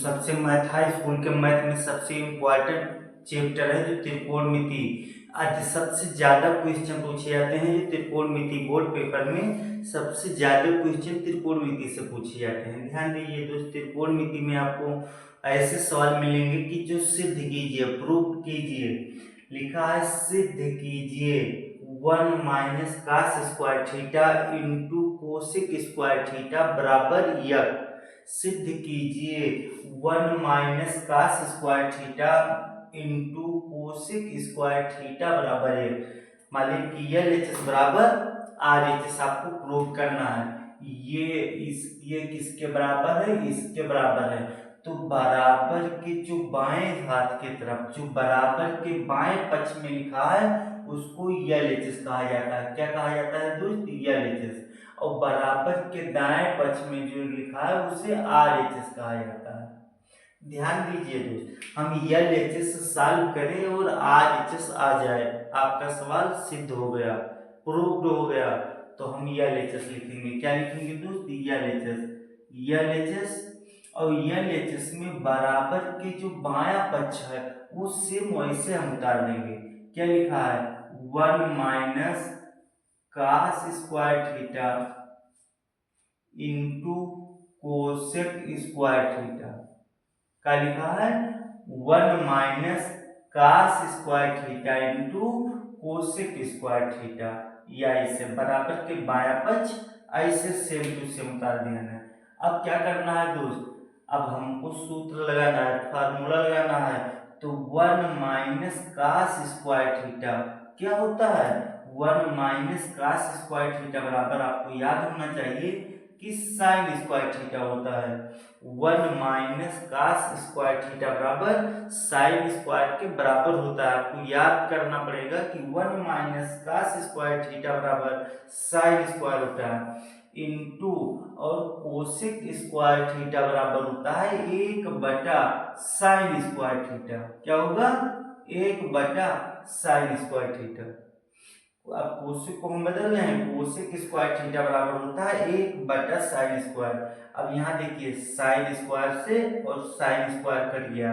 सबसे math high school के math में सबसे इम्पोर्टेंट चैप्टर है जो त्रिकोणमिति। आज सबसे ज्यादा क्वेश्चन पूछे जाते हैं जो त्रिकोणमिति, बोर्ड पेपर में सबसे ज्यादा क्वेश्चन त्रिकोणमिति से पूछे जाते हैं। ध्यान दीजिए दोस्त, त्रिकोणमिति में आपको ऐसे सवाल मिलेंगे कि जो सिद्ध कीजिए, प्रूव कीजिए। लिखा है सिद्ध कीजिए 1 minus cos square theta into cosec square theta बराबर यक। सिद्ध कीजिए 1 minus cos square theta into cosec square theta बराबर यक। मान लीजिए कि LHS बराबर RHS आपको प्रूव करना है। ये किसके बराबर है? इसके बराबर है। तो बराबर के जो बाएं हाथ की तरफ, जो बराबर के बाएं पक्ष में लिखा है उसको LHS कहा जाता है। क्या कहा जाता है दोस्त? LHS। और बराबर के दाएं पक्ष में जो लिखा है उसे RHS कहा जाता है। ध्यान दीजिए दोस्त, हम LHS सॉल्व करें और RHS आ जाए, आपका सवाल सिद्ध हो गया, प्रूव्ड हो गया। तो हम LHS लिखेंगे। क्या लिखेंगे दोस्त? LHS। और LHS में बराबर के जो बायां पक्ष है वो सेम वैसे हम उतार देंगे। क्या लिखा है? 1 minus cos square theta into cosec square theta. क्या लिखा है? 1 minus cos square theta into cosec square theta. या इसे बराबर के बायां पक्ष ऐसे सेम टू सेम उतार देना है। अब क्या करना है दोस्त? अब हमको सूत्र लगाना है, फार्मूला लगाना है। तो 1 माइनस कास स्क्वायर थीटा क्या होता है? 1 माइनस कास स्क्वायर थीटा बराबर आपको याद होना चाहिए कि साइन स्क्वायर थीटा होता है। 1 माइनस कास स्क्वायर थीटा बराबर साइन स्क्वायर के बराबर होता है। आपको याद करना पड़ेगा कि 1 माइनस कास स्क्वायर थीटा बराबर साइन स्क्वायर होता है इंटू और कोसेक स्क्वायर थीटा बराबर होता है 1 बटा साइन स्क्वायर थीटा। क्या होगा? 1 बटा साइन स्क्वायर थीटा। अब कोसेक को हम बदल रहे हैं, कोसेक स्क्वायर थीटा बराबर होता है 1 बटा साइन स्क्वायर। अब यहाँ देखिए साइन स्क्वायर से और साइन स्क्वायर कट गया।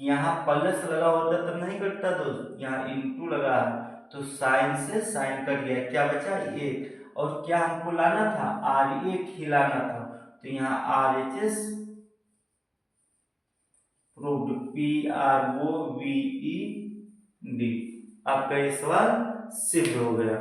यहाँ प्लस लगा होता तब नहीं कटता दोस्त, यहाँ इंटू लगा है तो साइन से साइन कट गया। क्या बचा? 1। और क्या हमको लाना था? R1 खिलाना था। तो यहाँ RHS प्रूव्ड, PROVED। आपका ये सवाल सिद्ध हो गया।